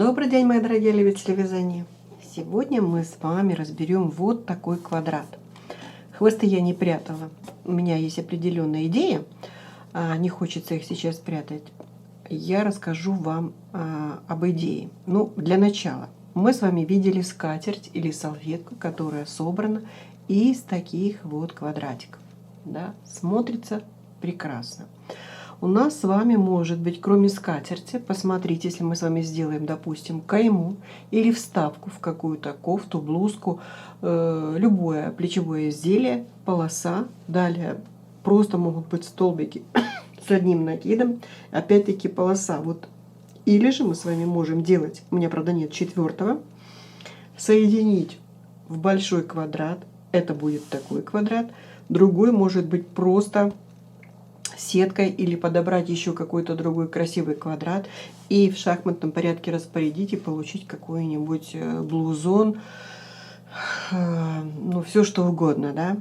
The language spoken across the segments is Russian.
Добрый день, мои дорогие любители вязания! Сегодня мы с вами разберем вот такой квадрат. Хвосты я не прятала. У меня есть определенная идея. Не хочется их сейчас прятать. Я расскажу вам об идее. Для начала. Мы с вами видели скатерть или салфетку, которая собрана из таких вот квадратиков. Да? Смотрится прекрасно. У нас с вами может быть, кроме скатерти, посмотрите, если мы с вами сделаем, допустим, кайму или вставку в какую-то кофту, блузку, любое плечевое изделие, полоса, далее просто могут быть столбики с одним накидом, опять-таки полоса. Вот. Или же мы с вами можем делать, у меня, правда, нет четвертого, соединить в большой квадрат, это будет такой квадрат, другой может быть просто сеткой или подобрать еще какой-то другой красивый квадрат и в шахматном порядке распорядить и получить какой-нибудь блузон, все что угодно, да.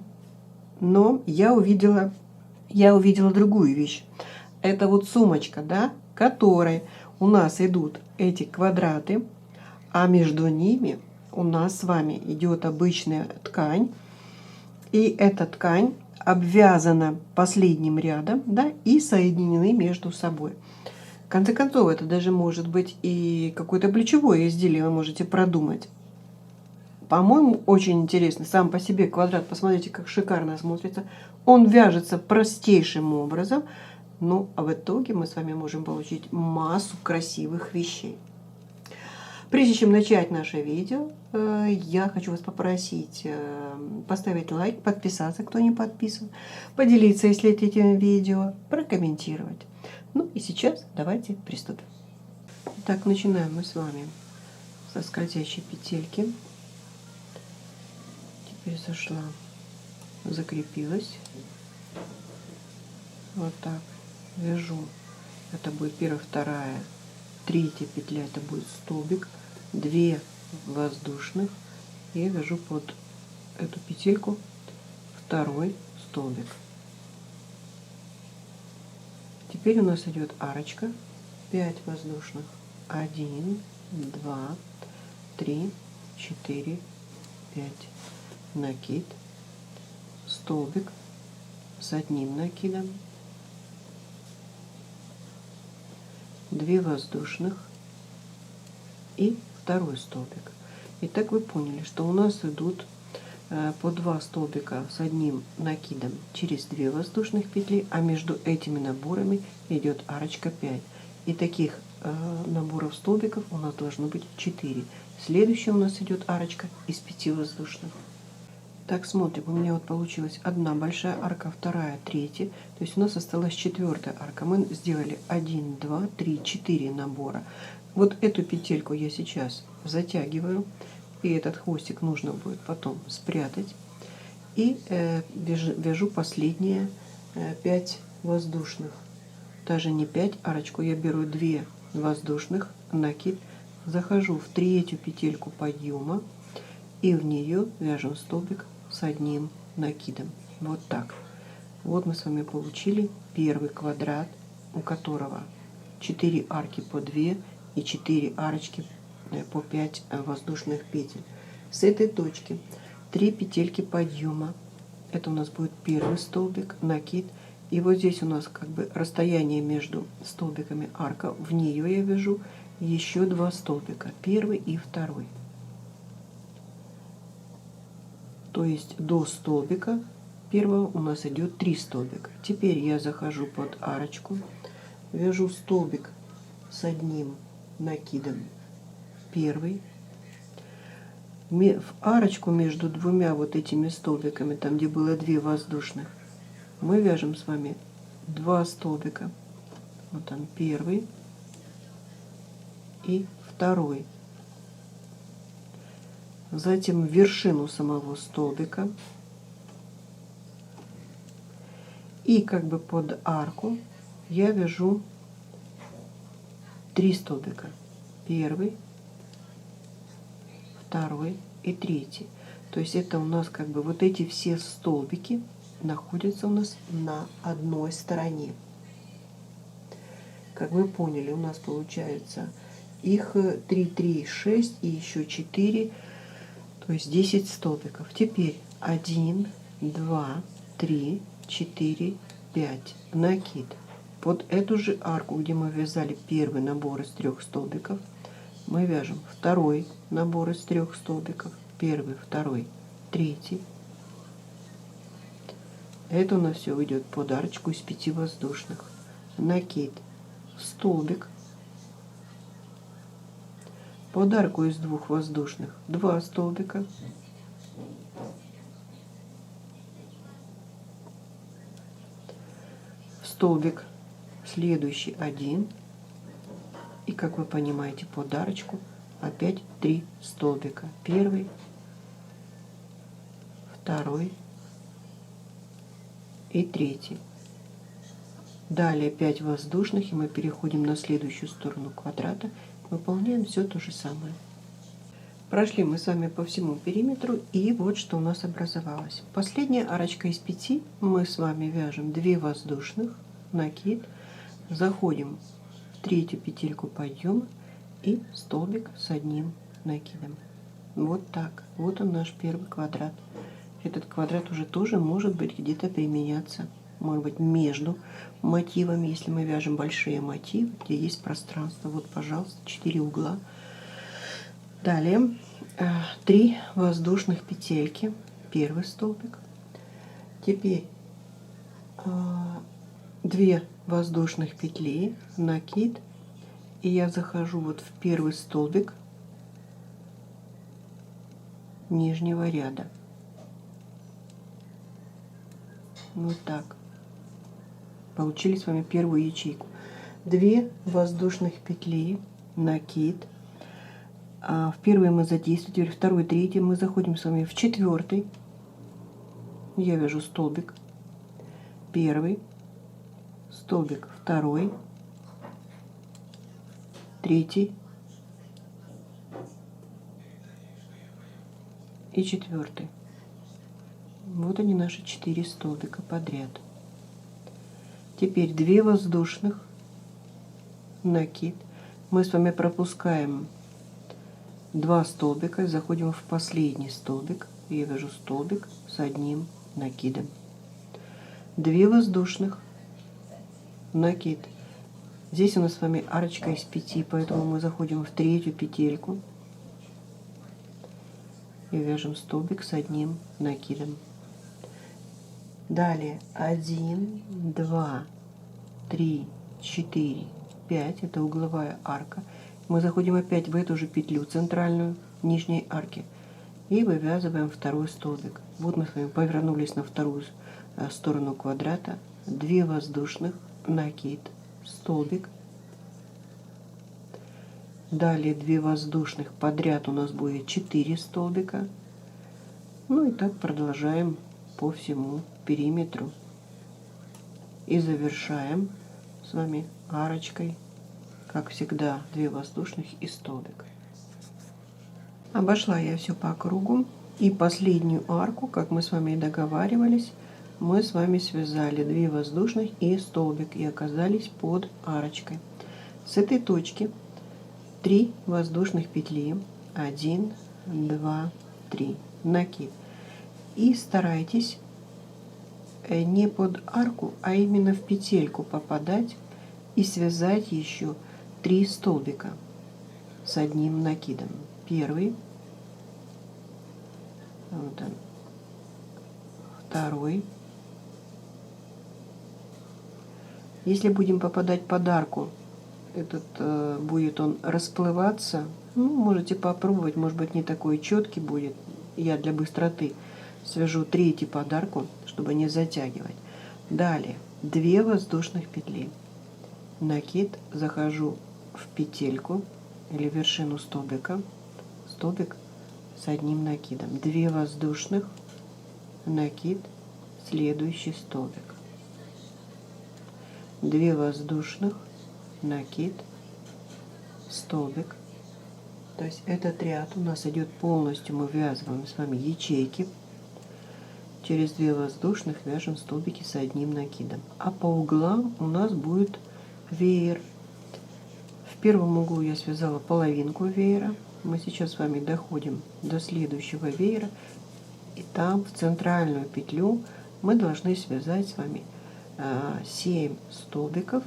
Но я увидела другую вещь. Это вот сумочка, да, которой у нас идут эти квадраты, а между ними у нас с вами идет обычная ткань, и эта ткань обвязана последним рядом, да, и соединены между собой. В конце концов, это даже может быть и какое-то плечевое изделие, вы можете продумать. По-моему, очень интересно. Сам по себе квадрат, посмотрите, как шикарно смотрится. Он вяжется простейшим образом, а в итоге мы с вами можем получить массу красивых вещей. Прежде чем начать наше видео, я хочу вас попросить поставить лайк, подписаться, кто не подписан, поделиться, если этим видео, прокомментировать. И сейчас давайте приступим. Так, начинаем мы с вами со скользящей петельки. Теперь зашла, закрепилась. Вот так вяжу. Это будет первая, вторая, третья петля, это будет столбик. 2 воздушных, и вяжу под эту петельку второй столбик. Теперь у нас идет арочка, 5 воздушных, 1, 2, 3, 4, 5, накид, столбик с одним накидом, 2 воздушных и второй столбик. Итак, вы поняли, что у нас идут по 2 столбика с одним накидом через 2 воздушных петли, а между этими наборами идет арочка 5. И таких наборов столбиков у нас должно быть 4. Следующая у нас идет арочка из 5 воздушных. Так, смотрим, у меня вот получилась одна большая арка, вторая, третья. То есть у нас осталась 4-я арка. Мы сделали 1, 2, 3, 4 набора. Вот эту петельку я сейчас затягиваю, и этот хвостик нужно будет потом спрятать. И вяжу последние 5 воздушных. Даже не 5 арочку, я беру 2 воздушных, накид, захожу в 3-ю петельку подъема, и в нее вяжем столбик с одним накидом. Вот так. Вот мы с вами получили первый квадрат, у которого 4 арки по 2 и 4 арочки по 5 воздушных петель. С этой точки 3 петельки подъема. Это у нас будет первый столбик, накид. И вот здесь у нас как бы расстояние между столбиками арка. В нее я вяжу еще 2 столбика, первый и второй. То есть до столбика первого у нас идет 3 столбика. Теперь я захожу под арочку, вяжу столбик с одним накидом, первый. В арочку между двумя вот этими столбиками, там где было 2 воздушных, мы вяжем с вами 2 столбика. Вот он, первый и второй. Затем в вершину самого столбика и как бы под арку я вяжу 3 столбика. Первый, второй и третий. То есть это у нас как бы вот эти все столбики находятся у нас на одной стороне. Как вы поняли, у нас получается Их 3, 3, 6 и еще 4, то есть 10 столбиков. Теперь 1, 2, 3, 4, 5. Накид. Под эту же арку, где мы вязали первый набор из 3 столбиков, мы вяжем второй набор из 3 столбиков. Первый, второй, третий. Это у нас все уйдет под арочку из 5 воздушных. Накид, столбик. Под арку из 2 воздушных 2 столбика. Столбик следующий 1. И, как вы понимаете, под арочку опять 3 столбика. Первый, второй и третий. Далее 5 воздушных, и мы переходим на следующую сторону квадрата. Выполняем все то же самое. Прошли мы с вами по всему периметру, и вот что у нас образовалось. Последняя арочка из 5 мы с вами вяжем 2 воздушных, накид, заходим в третью петельку подъема и столбик с одним накидом. Вот так. Вот он наш первый квадрат. Этот квадрат уже тоже может быть где-то применяться, может быть, между мотивами, если мы вяжем большие мотивы, где есть пространство. Вот, пожалуйста, 4 угла. Далее 3 воздушных петельки, первый столбик. Теперь 2 воздушных петли, накид, и я захожу вот в первый столбик нижнего ряда. Вот так. Получили с вами первую ячейку. 2 воздушных петли, накид. В первый мы задействовали, теперь второй, третий. Мы заходим с вами в четвертый. Я вяжу столбик. Первый. Столбик второй. Третий. И четвертый. Вот они, наши 4 столбика подряд. Теперь 2 воздушных, накид. Мы с вами пропускаем 2 столбика и заходим в последний столбик. Я вяжу столбик с одним накидом. 2 воздушных, накид. Здесь у нас с вами арочка из 5, поэтому мы заходим в третью петельку и вяжем столбик с одним накидом. Далее 1, 2, 3, 4, 5. Это угловая арка. Мы заходим опять в эту же петлю центральную нижней арки и вывязываем второй столбик. Вот мы с вами повернулись на вторую сторону квадрата. 2 воздушных, накид, столбик. Далее 2 воздушных, подряд у нас будет 4 столбика. Ну и так продолжаем по всему периметру. И завершаем с вами арочкой, как всегда, 2 воздушных и столбик. Обошла я все по кругу. И последнюю арку, как мы с вами и договаривались, мы с вами связали 2 воздушных и столбик и оказались под арочкой. С этой точки 3 воздушных петли. 1, 2, 3. Накид. И старайтесь не под арку, а именно в петельку попадать и связать еще 3 столбика с одним накидом. Первый, вот он, второй. Если будем попадать под арку, будет он расплываться. Ну, можете попробовать, может быть, не такой четкий будет. Я для быстроты свяжу третий под арку, чтобы не затягивать. Далее 2 воздушных петли, накид, захожу в петельку или вершину столбика, столбик с одним накидом. 2 воздушных, накид, следующий столбик. 2 воздушных, накид, столбик. То есть этот ряд у нас идет полностью, мы ввязываем с вами ячейки. Через 2 воздушных вяжем столбики с одним накидом. А по углам у нас будет веер. В первом углу я связала половинку веера. Мы сейчас с вами доходим до следующего веера. И там в центральную петлю мы должны связать с вами 7 столбиков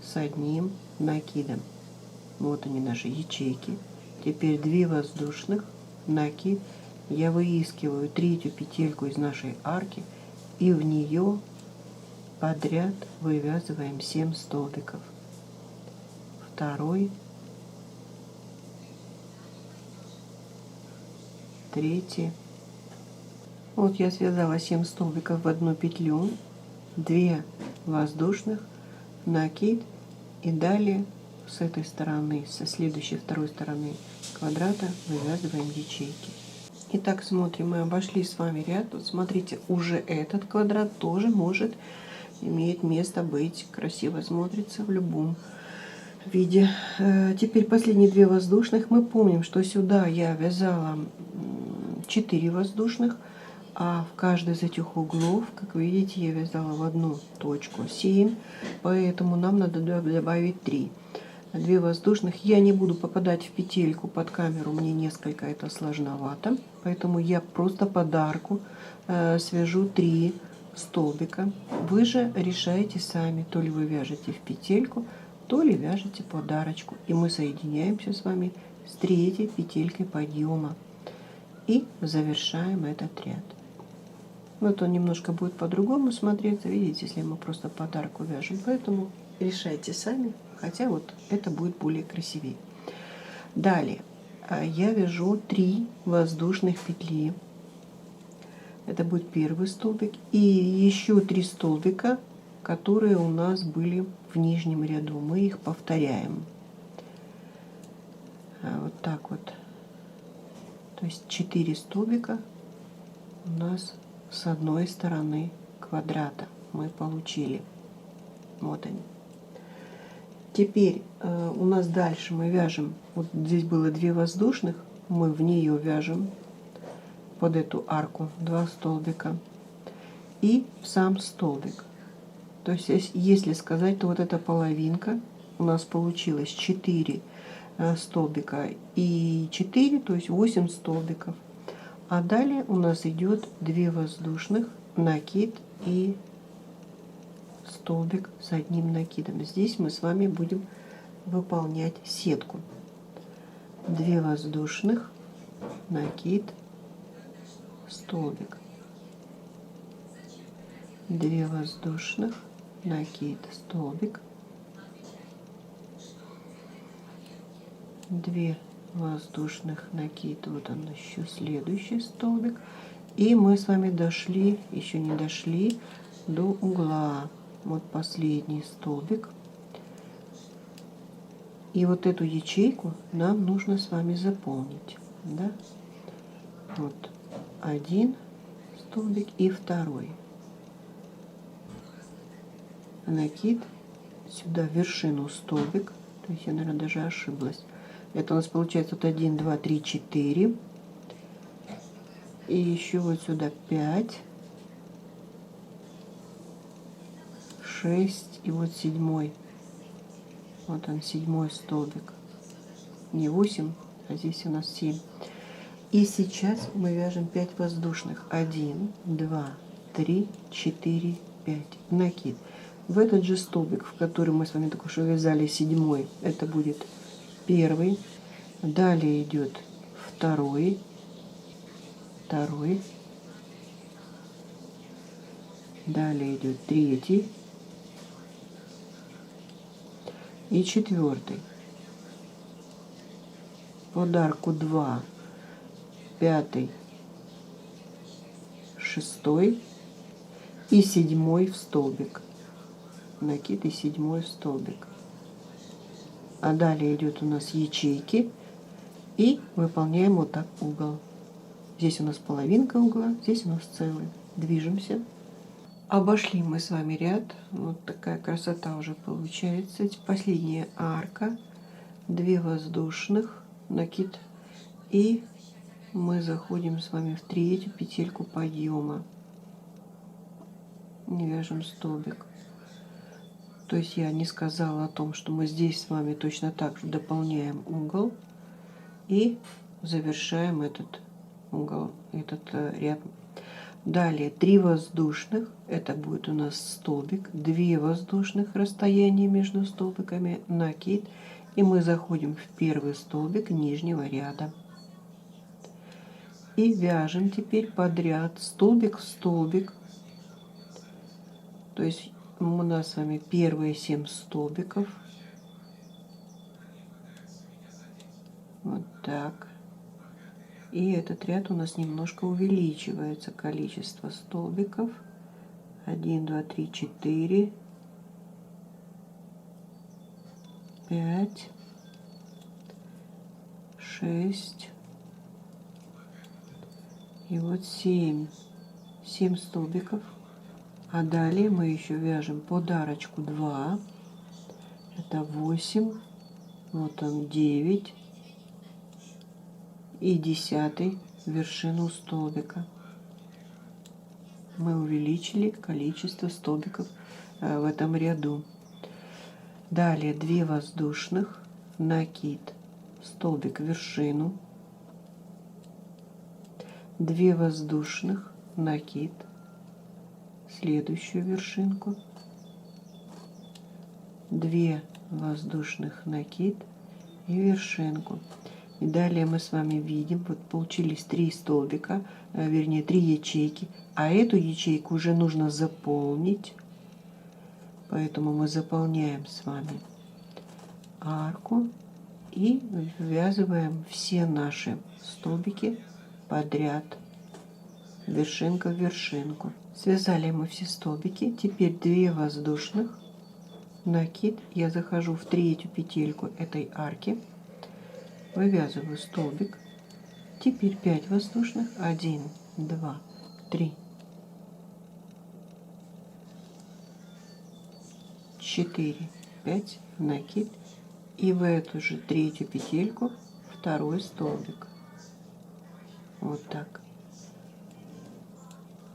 с одним накидом. Вот они, наши ячейки. Теперь 2 воздушных, накид. Я выискиваю третью петельку из нашей арки и в нее подряд вывязываем 7 столбиков. Второй, третий. Вот я связала 7 столбиков в одну петлю, 2 воздушных, накид, и далее с этой стороны, со следующей второй стороны квадрата вывязываем ячейки. Итак, смотрим, мы обошли с вами ряд. Вот смотрите, уже этот квадрат тоже может иметь место быть, красиво смотрится в любом виде. Теперь последние 2 воздушных. Мы помним, что сюда я вязала 4 воздушных, а в каждый из этих углов, как вы видите, я вязала в одну точку 7, поэтому нам надо добавить 3. 2 воздушных. Я не буду попадать в петельку под камеру, мне несколько это сложновато, поэтому я просто под арку свяжу 3 столбика. Вы же решаете сами, то ли вы вяжете в петельку, то ли вяжете под арочку. И мы соединяемся с вами с 3-й петелькой подъема и завершаем этот ряд. Вот он немножко будет по-другому смотреться, видите, если мы просто под арку вяжем. Поэтому решайте сами, хотя вот это будет более красивее. Далее я вяжу 3 воздушных петли. Это будет первый столбик. И еще 3 столбика, которые у нас были в нижнем ряду. Мы их повторяем. Вот так вот. То есть 4 столбика у нас с одной стороны квадрата мы получили. Вот они. Теперь у нас дальше мы вяжем, вот здесь было 2 воздушных, мы в нее вяжем под эту арку 2 столбика и в сам столбик. То есть, если сказать, то вот эта половинка у нас получилось 4 столбика и 4, то есть 8 столбиков. А далее у нас идет 2 воздушных, накид и столбик с одним накидом. Здесь мы с вами будем выполнять сетку. 2 воздушных, накид, столбик. 2 воздушных, накид, столбик. 2 воздушных, накид, вот он еще следующий столбик. И мы с вами дошли, еще не дошли до угла. Вот последний столбик. И вот эту ячейку нам нужно с вами заполнить. Да? Вот один столбик и второй. Накид, сюда в вершину столбик. То есть я, наверное, даже ошиблась. Это у нас получается вот 1, 2, 3, 4. И еще вот сюда 5. 6 и вот 7. Вот он, 7 столбик. Не 8, а здесь у нас 7. И сейчас мы вяжем 5 воздушных. 1, 2, 3, 4, 5. Накид. В этот же столбик, в который мы с вами только что вязали 7, это будет первый. Далее идет второй. Далее идет третий. И 4. Под арку 2, 5, 6 и 7 в столбик. Накид и 7 в столбик. А далее идет у нас ячейки. И выполняем вот так угол. Здесь у нас половинка угла, здесь у нас целый. Движемся. Обошли мы с вами ряд. Вот такая красота уже получается. Последняя арка. 2 воздушных, накид. И мы заходим с вами в 3-ю петельку подъема. Не вяжем столбик. То есть я не сказала о том, что мы здесь с вами точно так же дополняем угол и завершаем этот угол, этот ряд. Далее 3 воздушных, это будет у нас столбик, 2 воздушных, расстояние между столбиками, накид, и мы заходим в первый столбик нижнего ряда. И вяжем теперь подряд столбик в столбик. То есть у нас с вами первые 7 столбиков. Вот так. И этот ряд у нас немножко увеличивается, количество столбиков. 1, 2, 3, 4, 5, 6. И вот 7 столбиков. А далее мы еще вяжем подарочку 2. Это 8. Вот он 9. И 10 вершину столбика. Мы увеличили количество столбиков в этом ряду. Далее 2 воздушных, накид, столбик в вершину. 2 воздушных, накид, следующую вершинку, 2 воздушных, накид и вершинку. И далее мы с вами видим, вот получились 3 столбика, вернее 3 ячейки, а эту ячейку уже нужно заполнить, поэтому мы заполняем с вами арку и ввязываем все наши столбики подряд, вершинка в вершинку. Связали мы все столбики, теперь 2 воздушных, накид, я захожу в 3-ю петельку этой арки, вывязываю столбик, теперь 5 воздушных, 1, 2, 3, 4, 5, накид, и в эту же 3-ю петельку 2 столбик. Вот так.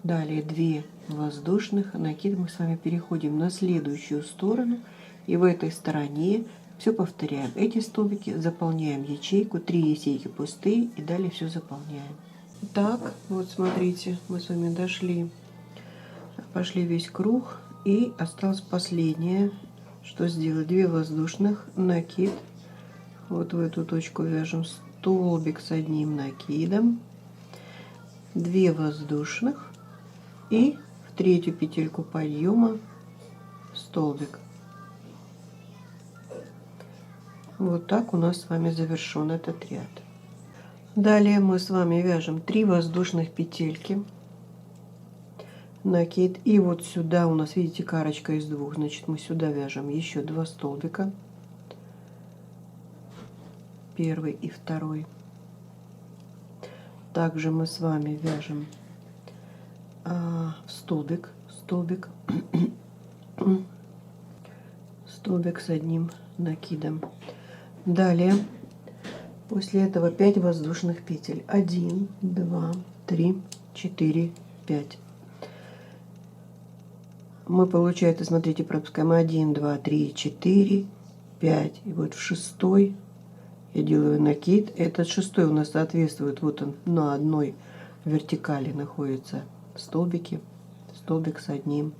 Далее 2 воздушных, накид, мы с вами переходим на следующую сторону, и в этой стороне все повторяем. Эти столбики заполняем ячейку, 3 ячейки пустые, и далее все заполняем. Так, вот смотрите, мы с вами пошли весь круг, и осталось последнее, что сделать. 2 воздушных, накид, вот в эту точку вяжем столбик с одним накидом, 2 воздушных, и в 3-ю петельку подъема столбик. Вот так у нас с вами завершен этот ряд. Далее мы с вами вяжем 3 воздушных петельки, накид, и вот сюда у нас, видите, карочка из 2, значит мы сюда вяжем еще 2 столбика, 1 и 2. Также мы с вами вяжем столбик с одним накидом. Далее после этого 5 воздушных петель, 1, 2, 3, 4, 5. Мы, получается, смотрите, пропускаем 1, 2, 3, 4, 5, и вот в 6-й я делаю накид. Этот 6-й у нас соответствует, вот он на одной вертикали находится столбики, столбик с одним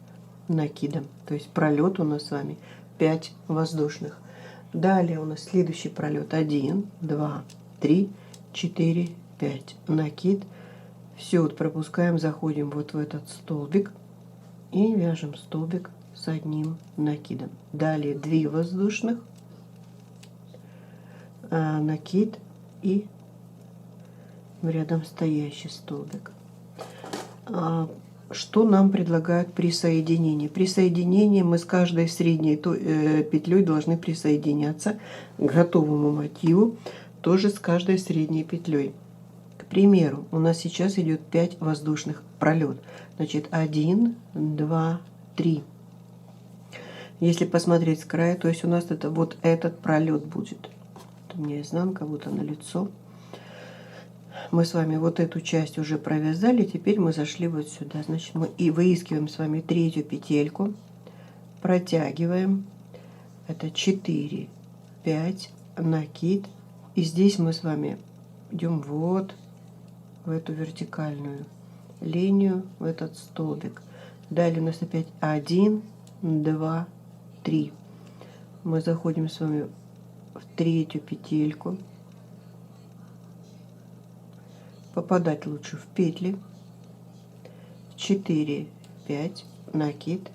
накидом, то есть пролет у нас с вами 5 воздушных. Далее у нас следующий пролет 1, 2, 3, 4, 5, накид. Все вот пропускаем, заходим вот в этот столбик и вяжем столбик с одним накидом. Далее 2 воздушных, накид и рядом стоящий столбик. Что нам предлагают при соединении? При соединении мы с каждой средней петлей должны присоединяться к готовому мотиву, тоже с каждой средней петлей. К примеру, у нас сейчас идет 5 воздушных пролет. Значит, 1, 2, 3. Если посмотреть с края, то есть у нас это вот этот пролет будет. Вот у меня изнанка, вот она лицо. Мы с вами вот эту часть уже провязали, теперь мы зашли вот сюда. Значит, мы и выискиваем с вами 3-ю петельку, Протягиваем. Это 4, 5, накид. И здесь мы с вами идем вот в эту вертикальную линию, в этот столбик. Далее у нас опять 1, 2, 3. Мы заходим с вами в третью петельку. Попадать лучше в петли. 4, 5, накид.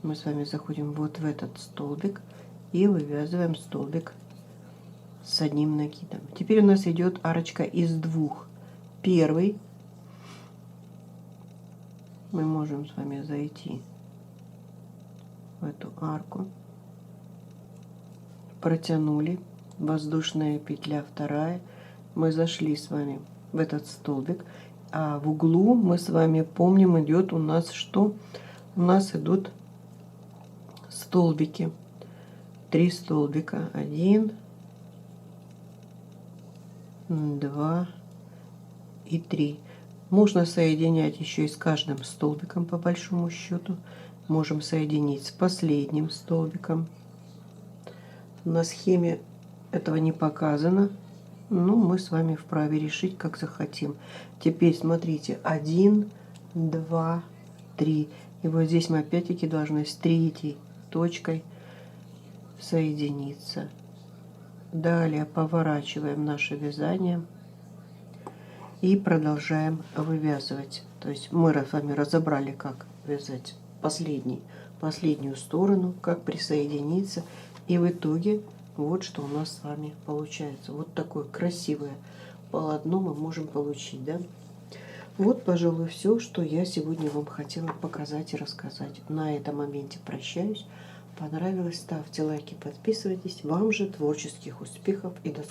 Мы с вами заходим вот в этот столбик и вывязываем столбик с одним накидом. Теперь у нас идет арочка из двух. Первый мы можем с вами зайти в эту арку, протянули, воздушная петля вторая, мы зашли с вами в этот столбик, а в углу мы с вами помним, идет у нас что? У нас идут столбики, 3 столбика, 1, 2 и 3. Можно соединять еще и с каждым столбиком по большому счету. Можем соединить с последним столбиком. На схеме этого не показано, но мы с вами вправе решить, как захотим. Теперь смотрите, 1, 2, 3. И вот здесь мы опять-таки должны с третьей точкой соединиться. Далее поворачиваем наше вязание и продолжаем вывязывать. То есть мы с вами разобрали, как вязать последнюю сторону, как присоединиться. И в итоге вот что у нас с вами получается. Вот такое красивое полотно мы можем получить, да? Вот, пожалуй, все, что я сегодня вам хотела показать и рассказать. На этом моменте прощаюсь. Понравилось? Ставьте лайки, подписывайтесь. Вам же творческих успехов и до скорого.